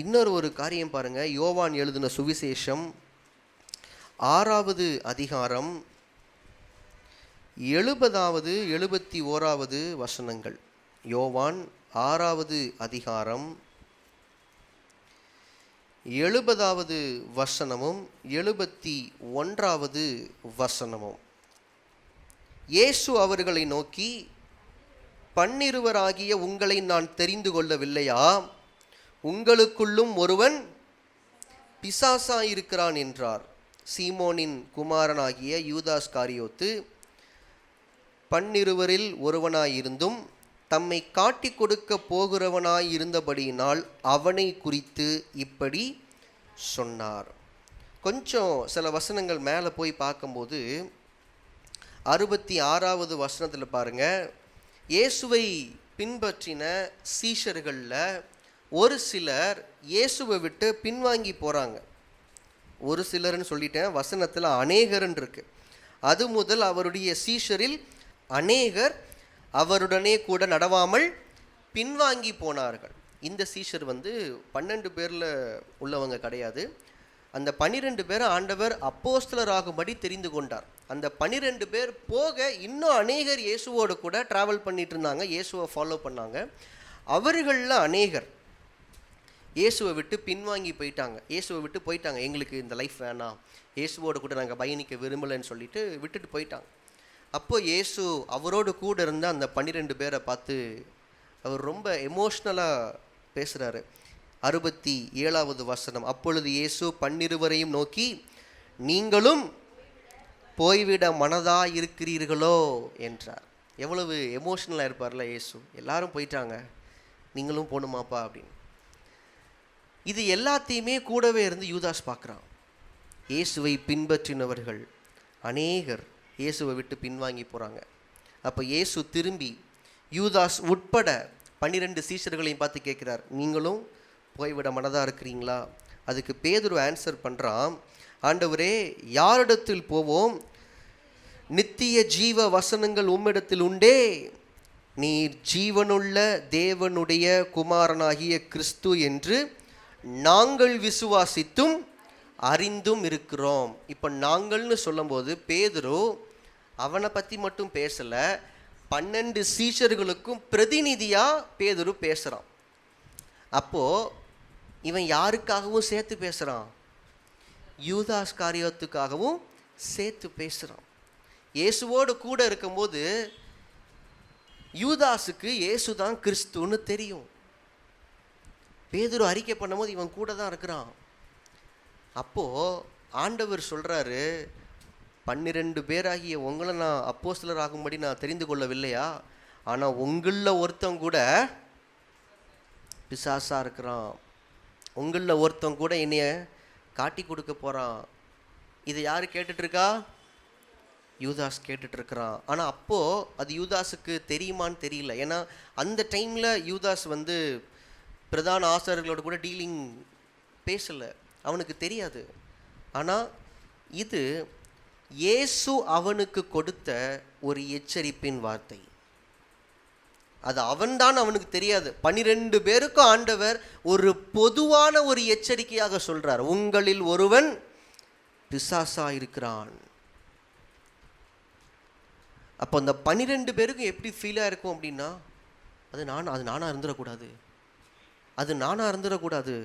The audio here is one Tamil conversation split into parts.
இன்னொரு ஒரு காரியம் பாருங்க, யோவான் எழுதின சுவிசேஷம் 6வது அதிகாரம் 70வது 71வது வசனங்கள். யோவான் 6வது அதிகாரம் 70வது வசனமும் 71வது வசனமும். இயேசு அவர்களை நோக்கி, 12 உங்களை நான் தெரிந்து கொள்ளவில்லையா? உங்களுக்குள்ளும் ஒருவன் பிசாசாயிருக்கிறான் என்றார். சீமோனின் குமாரனாகிய யூதாஸ் காரியோத்து 12 ஒருவனாயிருந்தும் தம்மை காட்டி கொடுக்க போகிறவனாயிருந்தபடியினால் அவனை குறித்து இப்படி சொன்னார். கொஞ்சம் சில வசனங்கள் மேலே போய் பார்க்கும்போது 66வது வசனத்தில் பாருங்க, இயேசுவை பின்பற்றின சீஷர்களில் ஒரு சிலர் இயேசுவை விட்டு பின்வாங்கி போகிறாங்க. ஒரு சிலர்னு சொல்லிட்டேன், வசனத்தில் அநேகர்ன்னு இருக்கு. அது முதல் அவருடைய சீஷரில் அநேகர் அவருடனே கூட நடவாமல் பின்வாங்கி போனார்கள். இந்த சீஷர் 12 பேரில் உள்ளவங்க கிடையாது. அந்த 12 பேரை ஆண்டவர் அப்போஸ்தலராகும்படி தெரிந்து கொண்டார். அந்த 12 பேர் போக இன்னும் அநேகர் இயேசுவோடு கூட ட்ராவல் பண்ணிட்டு இருந்தாங்க, இயேசுவை ஃபாலோ பண்ணாங்க. அவர்களில் அநேகர் இயேசுவை விட்டு பின்வாங்கி போயிட்டாங்க. இயேசுவை விட்டு போயிட்டாங்க, எங்களுக்கு இந்த லைஃப் வேணாம், இயேசுவோடு கூட நாங்கள் பயணிக்க விரும்பலைன்னு சொல்லிட்டு விட்டுட்டு போயிட்டாங்க. அப்போ இயேசு அவரோடு கூட இருந்த அந்த 12 பேரை பார்த்து அவர் ரொம்ப எமோஷ்னலாக பேசுகிறாரு. 67வது வசனம். அப்பொழுது இயேசு 12 நோக்கி, நீங்களும் போய்விட மனதா இருக்கிறீர்களோ என்றார். எவ்வளவு எமோஷ்னலாக இருப்பார்ல இயேசு. எல்லாரும் போயிட்டாங்க, நீங்களும் போகணுமாப்பா அப்படின்னு. இது எல்லாத்தையுமே கூடவே இருந்து யூதாஸ் பார்க்குறான். இயேசுவை பின்பற்றினவர்கள் அநேகர் இயேசுவை விட்டு பின்வாங்கி போகிறாங்க. அப்போ இயேசு திரும்பி யூதாஸ் உட்பட 12 சீஷர்களையும் பார்த்து கேட்குறார், நீங்களும் போய்விட மனதாக இருக்கிறீங்களா? அதுக்கு பேதுரு ஆன்சர் பண்ணுறான், ஆண்டவரே, யாரிடத்தில் போவோம்? நித்திய ஜீவ வசனங்கள் உம்மிடத்தில் உண்டே. நீர் ஜீவனுள்ள தேவனுடைய குமாரனாகிய கிறிஸ்து என்று நாங்கள் விசுவாசித்தும் அறிந்தும் இருக்கிறோம். இப்போ நாங்கள்னு சொல்லும்போது பேதுரு அவனை பற்றி மட்டும் பேசலை, 12 சீஷர்களுக்கும் பிரதிநிதியாக பேதுரு பேசுகிறான். அப்போது இவன் யாருக்காகவும் சேர்த்து பேசுகிறான்? யூதாஸ் காரியோத்துக்காகவும் சேர்த்து பேசுகிறான். இயேசுவோடு கூட இருக்கும்போது யூதாஸுக்கு இயேசு தான் கிறிஸ்துன்னு தெரியும். பேதுரு அறிக்கை பண்ணும்போது இவன் கூட தான் இருக்கிறான். அப்போது ஆண்டவர் சொல்கிறாரு, 12 பேராகிய உங்களை நான் அப்போஸ்தலர் ஆகும்படி நான் தெரிந்து கொள்ளவில்லையா? ஆனால் உங்களில் ஒருத்தன் கூட பிசாசாக இருக்கிறான், உங்களில் ஒருத்தன் கூட என்னைய காட்டி கொடுக்க போகிறான். இதை யார் கேட்டுட்ருக்கா? யூதாஸ் கேட்டுட்ருக்கிறான். ஆனால் அப்போது அது யூதாஸுக்கு தெரியுமான்னு தெரியல. ஏன்னா அந்த டைமில் யூதாஸ் பிரதான ஆசாரியர்களோட கூட டீலிங் பேசலை, அவனுக்கு தெரியாது. ஆனால் இது இயேசு அவனுக்கு கொடுத்த ஒரு எச்சரிப்பின் வார்த்தை. அது அவன்தான், அவனுக்கு தெரியாது. 12 பேருக்கும் ஆண்டவர் ஒரு பொதுவான ஒரு எச்சரிக்கையாக சொல்றார், உங்களில் ஒருவன் பிசாசா இருக்கிறான். அப்போ அந்த 12 பேருக்கும் எப்படி ஃபீலாக இருக்கும் அப்படின்னா, அது நானாக இருந்துடக்கூடாது, அது நானாக இருந்துடக்கூடாது.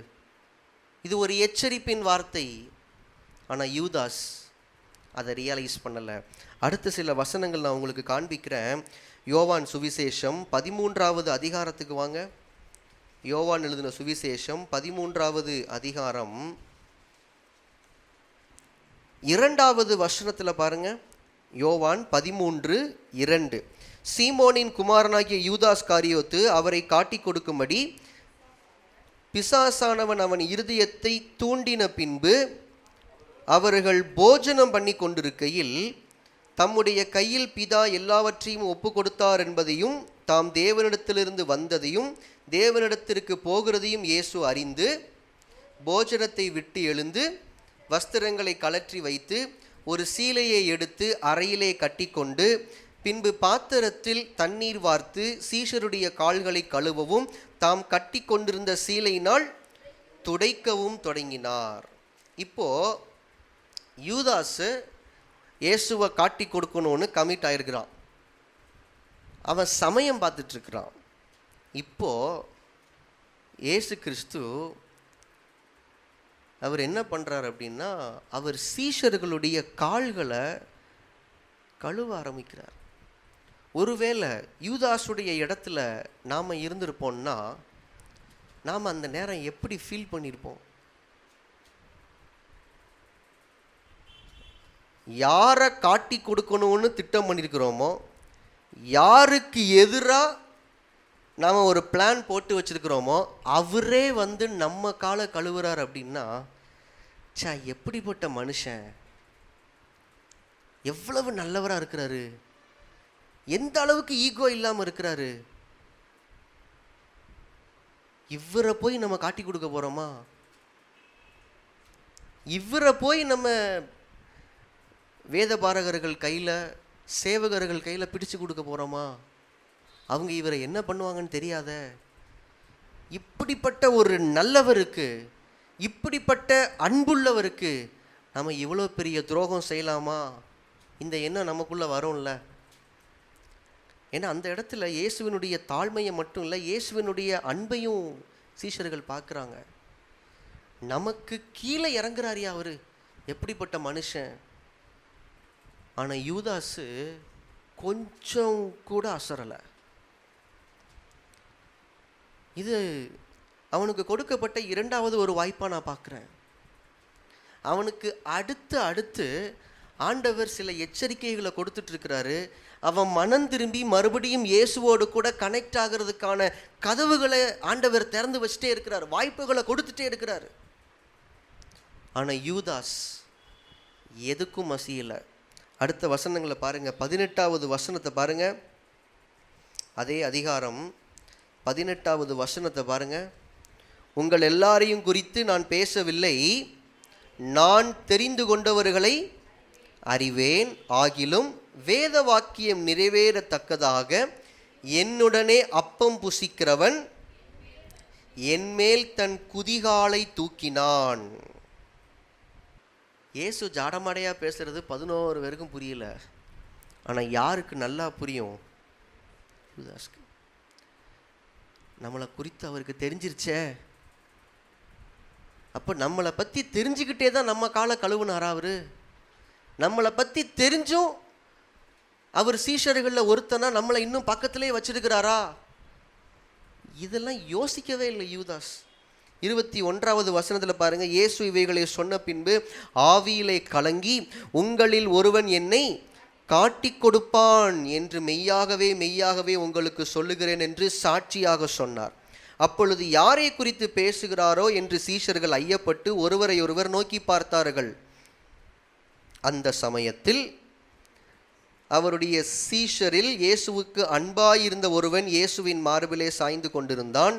இது ஒரு எச்சரிப்பின் வார்த்தை. ஆனால் யூதாஸ் அதை ரியலைஸ் பண்ணலை. அடுத்த சில வசனங்கள் நான் உங்களுக்கு காண்பிக்கிறேன். யோவான் சுவிசேஷம் 13வது அதிகாரத்துக்கு வாங்க. யோவான் எழுதின சுவிசேஷம் 13வது அதிகாரம் 2வது வசனத்தில் பாருங்க. யோவான் 13:2. சீமோனின் குமாரனாகிய யூதாஸ் காரியோத்து அவரை காட்டி கொடுக்கும்படி பிசாசானவன் அவன் இருதயத்தை தூண்டின பின்பு அவர்கள் போஜனம் பண்ணி கொண்டிருக்கையில் தம்முடைய கையில் பிதா எல்லாவற்றையும் ஒப்பு கொடுத்தார் என்பதையும் தாம் தேவனிடத்திலிருந்து வந்ததையும் தேவனிடத்திற்கு போகிறதையும் இயேசு அறிந்து போஜனத்தை விட்டு எழுந்து வஸ்திரங்களை கழற்றி வைத்து ஒரு சீலையை எடுத்து அறையிலே கட்டிக்கொண்டு பின்பு பாத்திரத்தில் தண்ணீர் வார்த்து சீஷருடைய கால்களை கழுவவும் தாம் கட்டி கொண்டிருந்த சீலையினால் துடைக்கவும் தொடங்கினார். இப்போ யூதாசு இயேசுவை காட்டி கொடுக்கணும்னு கமிட் ஆயிருக்கிறான். அவன் சமயம் பார்த்துட்டு இருக்கிறான். இப்போ இயேசு கிறிஸ்து அவர் என்ன பண்ணுறார் அப்படின்னா, அவர் சீஷர்களுடைய கால்களை கழுவ ஆரம்பிக்கிறார். ஒருவேளை யூதாசுடைய இடத்துல நாம் இருந்திருப்போம்னா நாம் அந்த நேரம் எப்படி ஃபீல் பண்ணியிருப்போம்? யாரை காட்டி கொடுக்கணும்னு திட்டம் பண்ணியிருக்கிறோமோ, யாருக்கு எதிராக நாம் ஒரு பிளான் போட்டு வச்சுருக்கிறோமோ, அவரே வந்து நம்ம காலை கழுவுறார் அப்படின்னா, எப்படிப்பட்ட மனுஷன், எவ்வளவு நல்லவராக இருக்கிறாரு, எந்த அளவுக்கு ஈகோ இல்லாமல் இருக்கிறாரு. இவரை போய் நம்ம காட்டி கொடுக்க போகிறோமா? இவரை போய் நம்ம வேதபாரகர்கள் கையில், சேவகர்கள் கையில் பிடிச்சு கொடுக்க போகிறோமா? அவங்க இவரை என்ன பண்ணுவாங்கன்னு தெரியாத. இப்படிப்பட்ட ஒரு நல்லவருக்கு, இப்படிப்பட்ட அன்புள்ளவருக்கு நம்ம இவ்வளோ பெரிய துரோகம் செய்யலாமா? இந்த எண்ணம் நமக்குள்ளே வரும்ல. ஏன்னா அந்த இடத்துல இயேசுவினுடைய தாழ்மையை மட்டும் இல்லை, இயேசுவினுடைய அன்பையும் சீஷர்கள் பார்க்குறாங்க. நமக்கு கீழே இறங்குறாரியா அவரு, எப்படிப்பட்ட மனுஷன். ஆனால் யூதாசு கொஞ்சம் கூட அசரலை. இது அவனுக்கு கொடுக்கப்பட்ட இரண்டாவது ஒரு வாய்ப்பாக நான் பார்க்குறேன். அவனுக்கு அடுத்து ஆண்டவர் சில எச்சரிக்கைகளை கொடுத்துட்ருக்கிறாரு. அவன் மனம் திரும்பி மறுபடியும் இயேசுவோடு கூட கனெக்ட் ஆகிறதுக்கான கதவுகளை ஆண்டவர் திறந்து வச்சுட்டே இருக்கிறார், வாய்ப்புகளை கொடுத்துட்டே இருக்கிறார். ஆனால் யூதாஸ் எதுக்கும் மசியலை. அடுத்த வசனங்களை பாருங்கள், 18வது வசனத்தை பாருங்கள். அதே அதிகாரம் 18வது வசனத்தை பாருங்கள். உங்கள் எல்லாரையும் குறித்து நான் பேசவில்லை, நான் தெரிந்து கொண்டவர்களை அறிவேன். ஆகிலும் வேத வாக்கியம் நிறைவேறத்தக்கதாக என்னுடனே அப்பம் புசிக்கிறவன் என்மேல் தன் குதிகாலை தூக்கினான். இயேசு ஜாடமாடையாக பேசுகிறது 11 பேருக்கும் புரியல. ஆனால் யாருக்கு நல்லா புரியும்? யூதாஸ்க்கு. நம்மளை குறித்து அவருக்கு தெரிஞ்சிருச்சே. அப்போ நம்மளை பற்றி தெரிஞ்சுக்கிட்டே தான் நம்ம காலை கழுவுனாரா அவரு? நம்மளை பற்றி தெரிஞ்சும் அவர் சீஷர்களில் ஒருத்தனா நம்மளை இன்னும் பக்கத்திலே வச்சிருக்கிறாரா? இதெல்லாம் யோசிக்கவே இல்லை யூதாஸ். 21வது வசனத்தில் பாருங்கள், இயேசு இவைகளை சொன்ன பின்பு ஆவியிலே கலங்கி, உங்களில் ஒருவன் என்னை காட்டி கொடுப்பான் என்று மெய்யாகவே உங்களுக்கு சொல்லுகிறேன் என்று சாட்சியாக சொன்னார். அப்பொழுது யாரை குறித்து பேசுகிறாரோ என்று சீஷர்கள் ஐயப்பட்டு ஒருவரை ஒருவர் நோக்கி பார்த்தார்கள். அந்த சமயத்தில் அவருடைய சீஷரில் இயேசுவுக்கு அன்பாயிருந்த ஒருவன் இயேசுவின் மார்பிலே சாய்ந்து கொண்டிருந்தான்.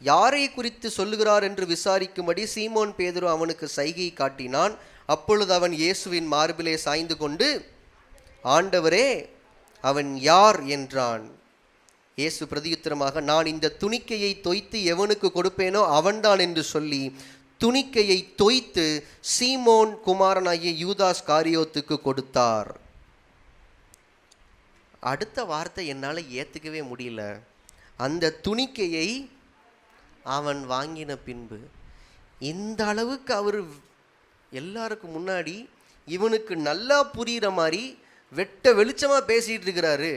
யாரை குறித்து சொல்லுகிறார் என்று விசாரிக்கும்படி சீமோன் பேதுரு அவனுக்கு சைகை காட்டினான். அப்பொழுது அவன் இயேசுவின் மார்பிலே சாய்ந்து கொண்டு, ஆண்டவரே, அவன் யார் என்றான். இயேசு பிரதியுத்தரமாக, நான் இந்த துணிக்கையை தோய்த்து எவனுக்கு கொடுப்பேனோ அவன்தான் என்று சொல்லி துணிக்கையை தோய்த்து சீமோன் குமாரனாகிய யூதாஸ் காரியோத்துக்கு கொடுத்தார். அடுத்த வார்த்தை என்னால் ஏற்றுக்கவே முடியல. அந்த துணிக்கையை அவன் வாங்கின பின்பு, இந்த அளவுக்கு அவர் எல்லாருக்கும் முன்னாடி இவனுக்கு நல்லா புரிகிற மாதிரி வெட்ட வெளிச்சமாக பேசிகிட்டு இருக்கிறாரு.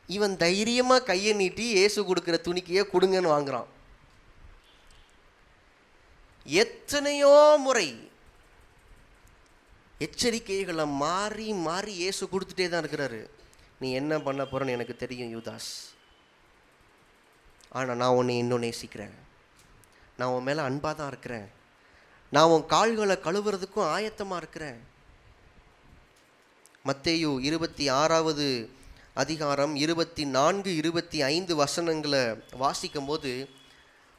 இவன் தைரியமாக கையை நீட்டி இயேசு கொடுக்குற துணிக்கையை கொடுங்கன்னு வாங்குறான். எத்தனையோ முறை எச்சரிக்கைகளை மாறி மாறி இயேசு கொடுத்துட்டே தான் இருக்கிறாரு. நீ என்ன பண்ண போறன்னு எனக்கு தெரியும் யூதாஸ், ஆனால் நான் உன்னை இன்னும் நேசிக்கிறேன், நான் உன் மேலே அன்பாக தான் இருக்கிறேன், நான் உன் கால்களை கழுவுறதுக்கும் ஆயத்தமாக இருக்கிறேன். மத்தேயு 26வது அதிகாரம் 24, 25 வசனங்களை வாசிக்கும் போது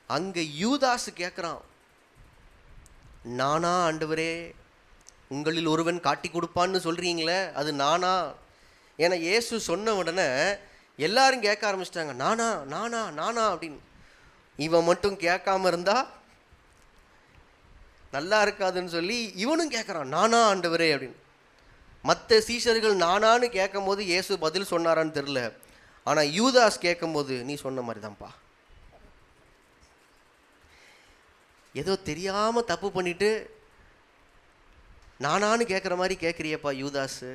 அங்கே யூதாஸ் கேட்குறான், நானா ஆண்டவரே, உங்களில் ஒருவன் காட்டி கொடுப்பான்னு சொல்கிறீங்களே, அது நானா? ஏன்னா இயேசு சொன்ன உடனே எல்லாரும் கேட்க ஆரம்பிச்சிட்டாங்க, நானா நானா நானா அப்படின்னு. இவன் மட்டும் கேட்காம இருந்தா நல்லா இருக்காதுன்னு சொல்லி இவனும் கேட்குறான், நானா ஆண்டவரே அப்படின்னு. மற்ற சீஷர்கள் நானான்னு கேட்கும் போது இயேசு பதில் சொன்னாரான்னு தெரில. ஆனால் யூதாஸ் கேட்கும் போது நீ சொன்ன மாதிரி தான்ப்பா, ஏதோ தெரியாமல் தப்பு பண்ணிட்டு நானான்னு கேட்குற மாதிரி கேட்குறியப்பா யூதாஸு.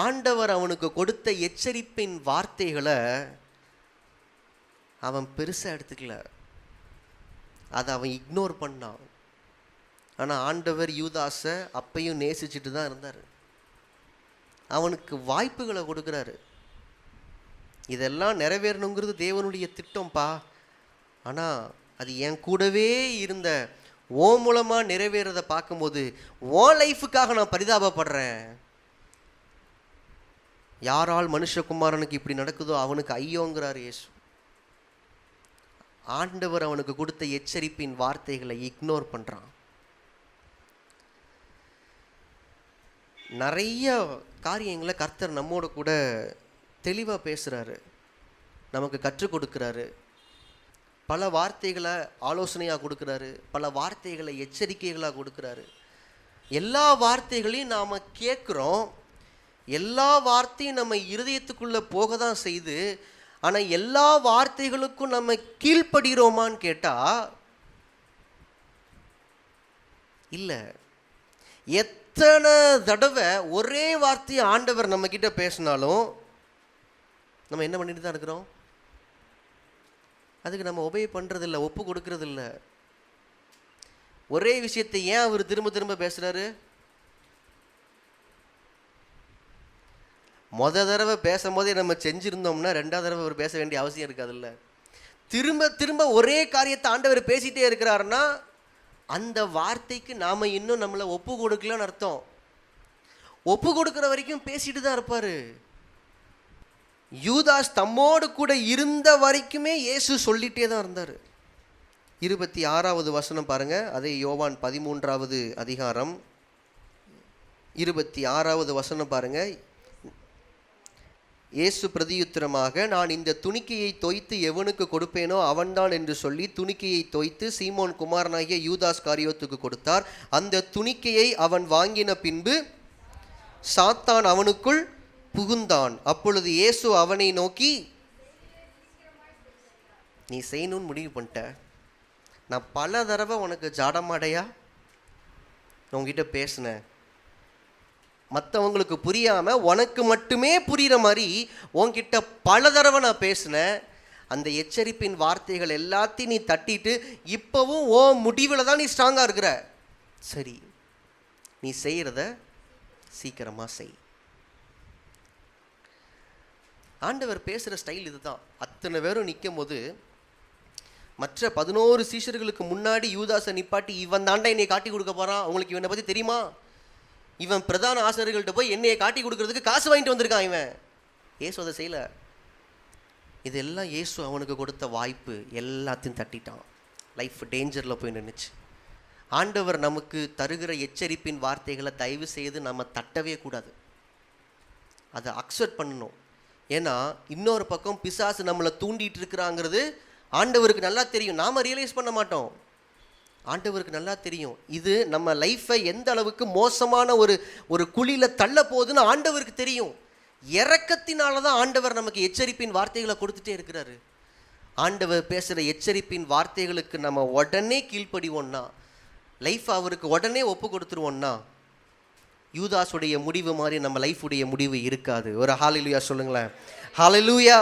ஆண்டவர் அவனுக்கு கொடுத்த எச்சரிப்பின் வார்த்தைகளை அவன் பெருசாக எடுத்துக்கல, அதை அவன் இக்னோர் பண்ணான். ஆனால் ஆண்டவர் யூதாஸை அப்பையும் நேசிச்சுட்டு தான் இருந்தார். அவனுக்கு வாய்ப்புகளை கொடுக்குறாரு. இதெல்லாம் நிறைவேறணுங்கிறது தேவனுடைய திட்டம்ப்பா. ஆனால் அது என் கூடவே இருந்த ஓ மூலமாக நிறைவேறதை பார்க்கும்போது ஓ லைஃபுக்காக நான் பரிதாபப்படுறேன். யாரால் மனுஷகுமாரனுக்கு இப்படி நடக்குதோ அவனுக்கு ஐயோங்கிறார் இயேசு. ஆண்டவர் அவனுக்கு கொடுத்த எச்சரிப்பின் வார்த்தைகளை இக்னோர் பண்ணுறான். நிறைய காரியங்களை கர்த்தர் நம்மோட கூட தெளிவாக பேசுகிறாரு, நமக்கு கற்றுக் கொடுக்குறாரு. பல வார்த்தைகளை ஆலோசனையாக கொடுக்குறாரு, பல வார்த்தைகளை எச்சரிக்கைகளாக கொடுக்குறாரு. எல்லா வார்த்தைகளையும் நாம் கேட்குறோம், எல்லா வார்த்தையும் நம்ம இருதயத்துக்குள்ளே போக தான் செய்து. ஆனால் எல்லா வார்த்தைகளுக்கும் நம்ம கீழ்ப்படுகிறோமான்னு கேட்டால் இல்லை. எத்தனை தடவை ஒரே வார்த்தையை ஆண்டவர் நம்மக்கிட்ட பேசினாலும் நம்ம என்ன பண்ணிட்டு தான் இருக்கிறோம்? அதுக்கு நம்ம ஒபே பண்ணுறதில்ல, ஒப்பு கொடுக்கறதில்ல. ஒரே விஷயத்தை ஏன் அவர் திரும்ப திரும்ப பேசுகிறாரு? தடவை பேசும்போதே நம்ம செஞ்சுருந்தோம்னா ரெண்டாவது தடவை அவர் பேச வேண்டிய அவசியம் இருக்காதுல்ல. திரும்ப திரும்ப ஒரே காரியத்தை ஆண்டவர் பேசிகிட்டே இருக்கிறாருன்னா அந்த வார்த்தைக்கு நாம் இன்னும் நம்மளை ஒப்பு கொடுக்கலன்னு அர்த்தம். ஒப்பு கொடுக்குற வரைக்கும் பேசிட்டு தான் இருப்பார். யூதாஸ் தம்மோடு கூட இருந்த வரைக்குமே இயேசு சொல்லிகிட்டே தான் இருந்தார். 26வது வசனம் பாருங்கள். அதே யோவான் 13வது அதிகாரம் 26வது வசனம் பாருங்கள். இயேசு பிரதியுத்தரமாக, நான் இந்த துணிக்கையை தோய்த்து எவனுக்கு கொடுப்பேனோ அவன்தான் என்று சொல்லி துணிக்கையை தோய்த்து சீமோன் குமாரனாகிய யூதாஸ் காரியோத்துக்கு கொடுத்தார். அந்த துணிக்கையை அவன் வாங்கின பின்பு சாத்தான் அவனுக்குள் புகுந்தான். அப்பொழுது இயேசு அவனை நோக்கி, நீ செய்யணும்னு முடிவு பண்ணிட்ட. நான் பல தடவை உனக்கு ஜாடமாடையா உங்ககிட்ட பேசினேன், மற்றவங்களுக்கு புரியாமல் உனக்கு மட்டுமே புரிகிற மாதிரி உன்கிட்ட பல தடவை நான் பேசினேன். அந்த எச்சரிப்பின் வார்த்தைகள் எல்லாத்தையும் நீ தட்டிட்டு இப்போவும் ஓ முடிவில் தான் நீ ஸ்ட்ராங்காக இருக்கிற. சரி, நீ செய்கிறத சீக்கிரமாக செய். ஆண்டவர் பேசுகிற ஸ்டைல் இதுதான். அத்தனை பேரும் நிற்கும் போது மற்ற 11 சீஷர்களுக்கு முன்னாடி யூதாஸை நிப்பாட்டி, இவன் தாண்டா என்னை காட்டி கொடுக்க போகிறான், உங்களுக்கு இவனை பற்றி தெரியுமா, இவன் பிரதான ஆசிரியர்கள்ட்ட போய் என்னையை காட்டி கொடுக்கறதுக்கு காசு வாங்கிட்டு வந்திருக்கான் இவன். இயேசு அதை செய்யலை. இதெல்லாம் இயேசு அவனுக்கு கொடுத்த வாய்ப்பு எல்லாத்தையும் தட்டிட்டான். லைஃப் டேஞ்சரில் போய் நின்றுச்சு. ஆண்டவர் நமக்கு தருகிற எச்சரிப்பின் வார்த்தைகளை தயவு செய்து நம்ம தட்டவே கூடாது, அதை அக்செப்ட் பண்ணணும். ஏன்னா இன்னொரு பக்கம் பிசாசு நம்மளை தூண்டிகிட்டு இருக்கிறாங்கிறது ஆண்டவருக்கு நல்லா தெரியும், நாம் ரியலைஸ் பண்ண மாட்டோம். ஆண்டவருக்கு நல்லா தெரியும் இது நம்ம லைஃப்பை எந்த அளவுக்கு மோசமான ஒரு குழியில் தள்ள போகுதுன்னு ஆண்டவருக்கு தெரியும். இரக்கத்தினால தான் ஆண்டவர் நமக்கு எச்சரிப்பின் வார்த்தைகளை கொடுத்துட்டே இருக்கிறாரு. ஆண்டவர் பேசுகிற எச்சரிப்பின் வார்த்தைகளுக்கு நம்ம உடனே கீழ்ப்படிவோம்னா, லைஃப் அவருக்கு உடனே ஒப்பு கொடுத்துருவோம்னா, யூதாஸுடைய முடிவு மாதிரி நம்ம லைஃபுடைய முடிவு இருக்காது. ஒரு ஹalleluya சொல்லுங்களேன். ஹalleluya.